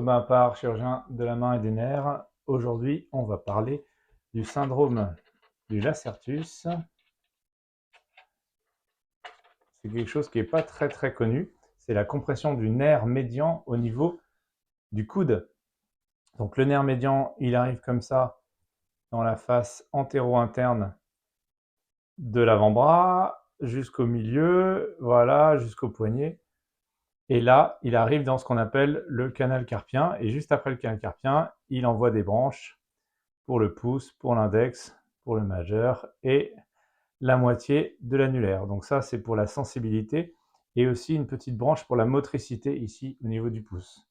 Thomas Appart, chirurgien de la main et des nerfs. Aujourd'hui, on va parler du syndrome du lacertus. C'est quelque chose qui n'est pas très connu. C'est la compression du nerf médian au niveau du coude. Donc le nerf médian, il arrive comme ça dans la face antéro-interne de l'avant-bras jusqu'au milieu, voilà, jusqu'au poignet. Et là, il arrive dans ce qu'on appelle le canal carpien. Et juste après le canal carpien, il envoie des branches pour le pouce, pour l'index, pour le majeur et la moitié de l'annulaire. Donc ça, c'est pour la sensibilité et aussi une petite branche pour la motricité ici au niveau du pouce.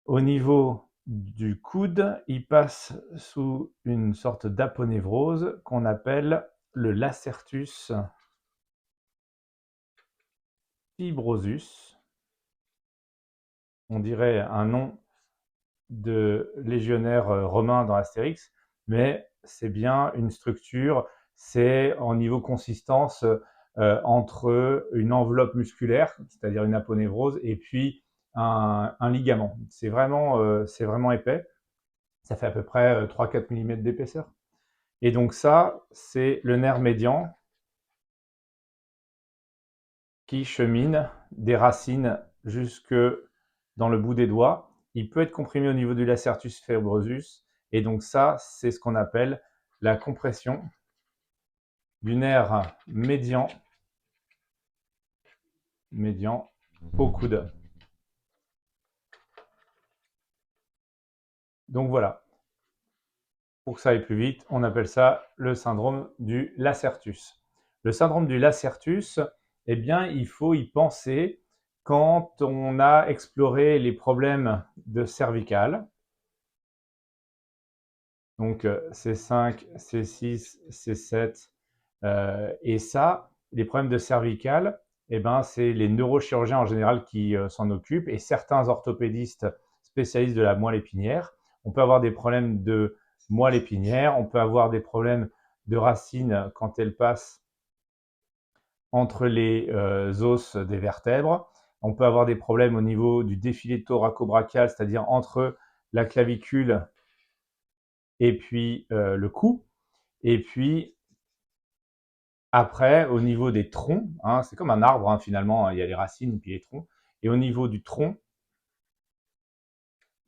Au niveau du coude, il passe sous une sorte d'aponévrose qu'on appelle le lacertus fibrosus. On dirait un nom de légionnaire romain dans Astérix, mais c'est bien une structure, c'est en niveau consistance entre une enveloppe musculaire, c'est-à-dire une aponévrose, et puis un ligament. C'est vraiment épais, ça fait à peu près 3-4 mm d'épaisseur. Et donc ça, c'est le nerf médian qui chemine des racines jusque dans le bout des doigts. Il peut être comprimé au niveau du lacertus fibrosus. Et donc ça, c'est ce qu'on appelle la compression du nerf médian au coude. Donc voilà, pour que ça aille plus vite, on appelle ça le syndrome du lacertus. Le syndrome du lacertus, eh bien, il faut y penser quand on a exploré les problèmes de cervicales. Donc C5, C6, C7. Et ça, les problèmes de cervicales, eh ben, c'est les neurochirurgiens en général qui s'en occupent et certains orthopédistes spécialistes de la moelle épinière. On peut avoir des problèmes de moelle épinière, on peut avoir des problèmes de racines quand elles passent entre les os des vertèbres. On peut avoir des problèmes au niveau du défilé thoraco-brachial, c'est-à-dire entre la clavicule et puis le cou. Et puis après, au niveau des troncs, hein, c'est comme un arbre hein, finalement, il y a les racines et puis les troncs. Et au niveau du tronc,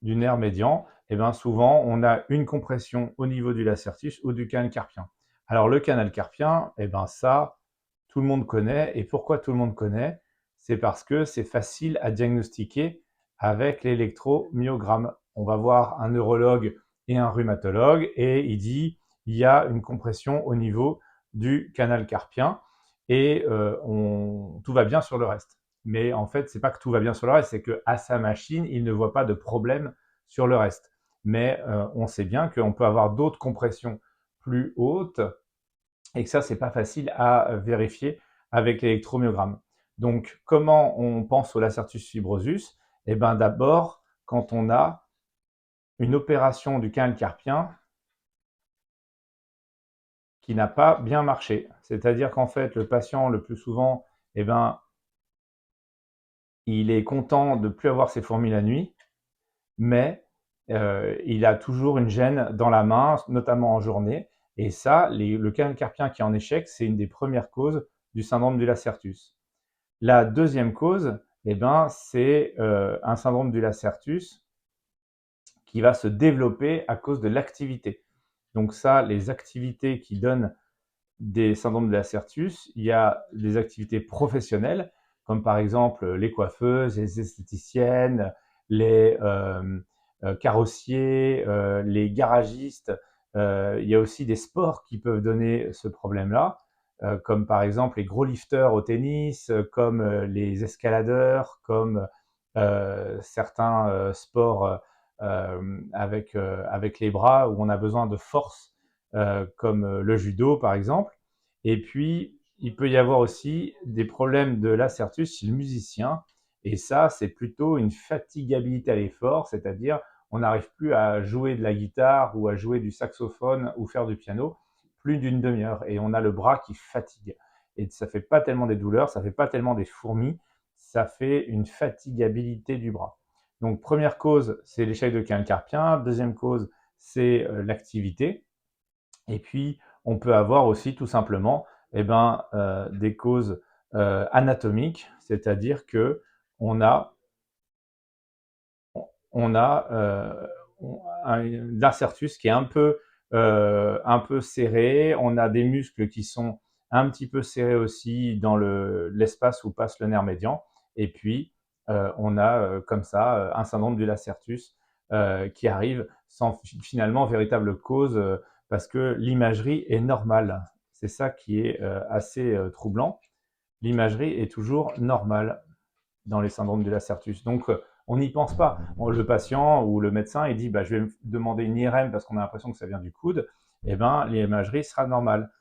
du nerf médian, eh bien souvent on a une compression au niveau du lacertus ou du canal carpien. Alors le canal carpien, eh ben ça, tout le monde connaît. Et pourquoi tout le monde connaît? C'est parce que c'est facile à diagnostiquer avec l'électromyogramme. On va voir un neurologue et un rhumatologue et il dit il y a une compression au niveau du canal carpien et tout va bien sur le reste. Mais en fait, c'est pas que tout va bien sur le reste, c'est qu'à sa machine, il ne voit pas de problème sur le reste. Mais on sait bien qu'on peut avoir d'autres compressions plus hautes et que ça, c'est pas facile à vérifier avec l'électromyogramme. Donc, comment on pense au lacertus fibrosus? Eh bien, d'abord, quand on a une opération du canal carpien qui n'a pas bien marché. C'est-à-dire qu'en fait, le patient, le plus souvent, eh ben, il est content de ne plus avoir ses fourmis la nuit, mais il a toujours une gêne dans la main, notamment en journée. Et ça, le canal carpien qui est en échec, c'est une des premières causes du syndrome du lacertus. La deuxième cause, eh ben, c'est un syndrome du lacertus qui va se développer à cause de l'activité. Donc ça, les activités qui donnent des syndromes de lacertus, il y a des activités professionnelles, comme par exemple les coiffeuses, les esthéticiennes, les carrossiers, les garagistes. Il y a aussi des sports qui peuvent donner ce problème-là, comme par exemple les gros lifters au tennis, comme les escaladeurs, comme certains sports avec les bras où on a besoin de force comme le judo par exemple. Et puis, il peut y avoir aussi des problèmes de lacertus chez le musicien. Et ça, c'est plutôt une fatigabilité à l'effort, c'est-à-dire on n'arrive plus à jouer de la guitare ou à jouer du saxophone ou faire du piano plus d'une demi-heure. Et on a le bras qui fatigue. Et ça ne fait pas tellement des douleurs, ça ne fait pas tellement des fourmis, ça fait une fatigabilité du bras. Donc, première cause, c'est l'échec de canal carpien. Deuxième cause, c'est l'activité. Et puis, on peut avoir aussi tout simplement des causes anatomiques, c'est-à-dire que on a l'arcertus qui est un peu serré. On a des muscles qui sont un petit peu serrés aussi dans l'espace où passe le nerf médian. Et puis, on a comme ça un syndrome du lacertus qui arrive sans finalement véritable cause parce que l'imagerie est normale. C'est ça qui est assez troublant. L'imagerie est toujours normale dans les syndromes du lacertus. Donc, on n'y pense pas. Le patient ou le médecin, il dit bah, je vais me demander une IRM parce qu'on a l'impression que ça vient du coude. Eh bien, l'imagerie sera normale.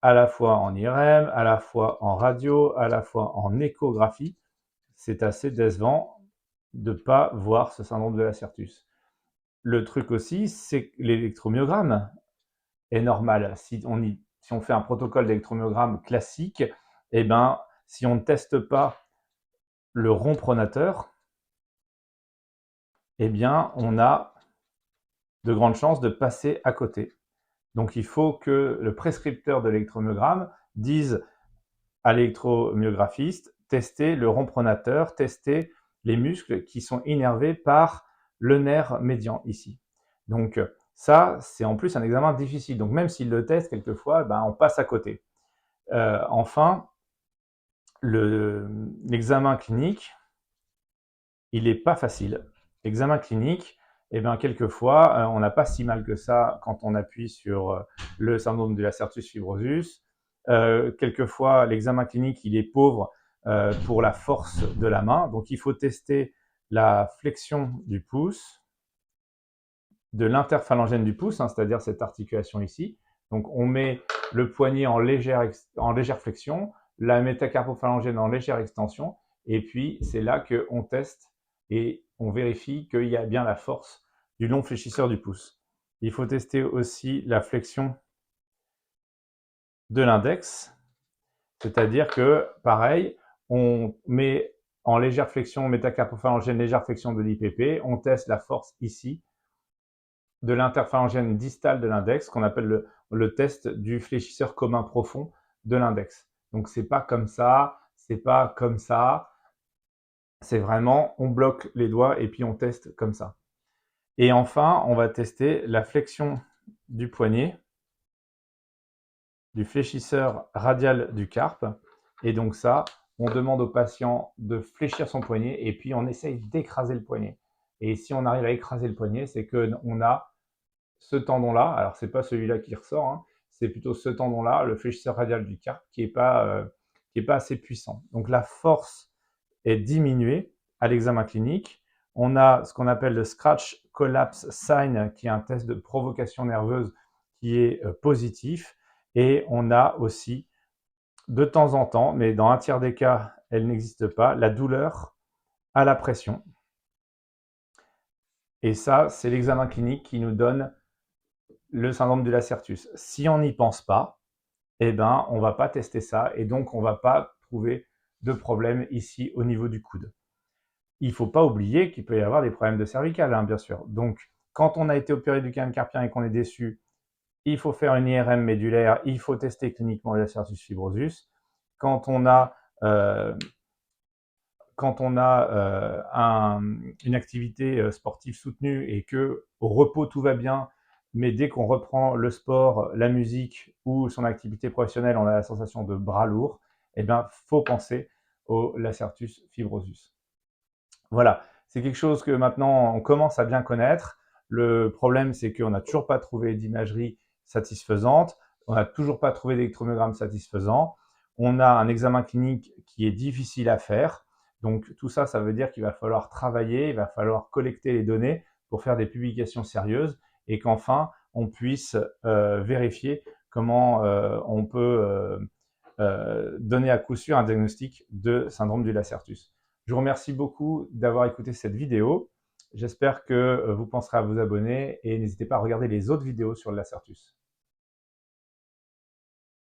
À la fois en IRM, à la fois en radio, à la fois en échographie. C'est assez décevant de ne pas voir ce syndrome de lacertus. Le truc aussi, c'est que l'électromyogramme est normal. Si on fait un protocole d'électromyogramme classique, eh ben, si on ne teste pas le rond pronateur, eh bien, on a de grandes chances de passer à côté. Donc, il faut que le prescripteur de l'électromyogramme dise à l'électromyographiste, tester le rond pronateur, tester les muscles qui sont innervés par le nerf médian ici. Donc, ça, c'est en plus un examen difficile. Donc, même s'il le teste, quelquefois, ben, on passe à côté. Enfin, l'examen clinique, il n'est pas facile. L'examen clinique, eh bien, quelquefois, on n'a pas si mal que ça quand on appuie sur le syndrome de lacertus fibrosus. Quelquefois, l'examen clinique, il est pauvre pour la force de la main. Donc, il faut tester la flexion du pouce, de l'interphalangienne du pouce, c'est-à-dire cette articulation ici. Donc, on met le poignet en légère flexion, la métacarpophalangienne en légère extension, et puis c'est là qu'on teste et on vérifie qu'il y a bien la force du long fléchisseur du pouce. Il faut tester aussi la flexion de l'index, c'est-à-dire que, pareil, on met en légère flexion métacarpophalangienne, légère flexion de l'IPP, on teste la force ici de l'interphalangienne distale de l'index, qu'on appelle le test du fléchisseur commun profond de l'index. Donc, c'est pas comme ça, c'est pas comme ça, c'est vraiment, on bloque les doigts et puis on teste comme ça. Et enfin, on va tester la flexion du poignet, du fléchisseur radial du carpe. Et donc ça, on demande au patient de fléchir son poignet et puis on essaye d'écraser le poignet. Et si on arrive à écraser le poignet, c'est qu'on a ce tendon-là, alors c'est pas celui-là qui ressort, hein, c'est plutôt ce tendon-là, le fléchisseur radial du carpe, qui est pas assez puissant. Donc la force est diminuée à l'examen clinique. On a ce qu'on appelle le Scratch Collapse Sign, qui est un test de provocation nerveuse qui est positif. Et on a aussi, de temps en temps, mais dans un tiers des cas, elle n'existe pas, la douleur à la pression. Et ça, c'est l'examen clinique qui nous donne le syndrome du lacertus. Si on n'y pense pas, eh ben, on ne va pas tester ça et donc on ne va pas trouver de problème ici au niveau du coude. Il ne faut pas oublier qu'il peut y avoir des problèmes de cervicales, hein, bien sûr. Donc, quand on a été opéré du canal carpien et qu'on est déçu, il faut faire une IRM médulaire, il faut tester cliniquement le lacertus fibrosus. Quand on a une activité sportive soutenue et que au repos tout va bien, mais dès qu'on reprend le sport, la musique ou son activité professionnelle, on a la sensation de bras lourd, eh bien, faut penser au lacertus fibrosus. Voilà, c'est quelque chose que maintenant on commence à bien connaître. Le problème, c'est qu'on n'a toujours pas trouvé d'imagerie satisfaisante, on n'a toujours pas trouvé d'électromyogramme satisfaisant, on a un examen clinique qui est difficile à faire. Donc tout ça, ça veut dire qu'il va falloir travailler, il va falloir collecter les données pour faire des publications sérieuses et qu'enfin, on puisse vérifier comment on peut donner à coup sûr un diagnostic de syndrome du lacertus. Je vous remercie beaucoup d'avoir écouté cette vidéo. J'espère que vous penserez à vous abonner et n'hésitez pas à regarder les autres vidéos sur le lacertus.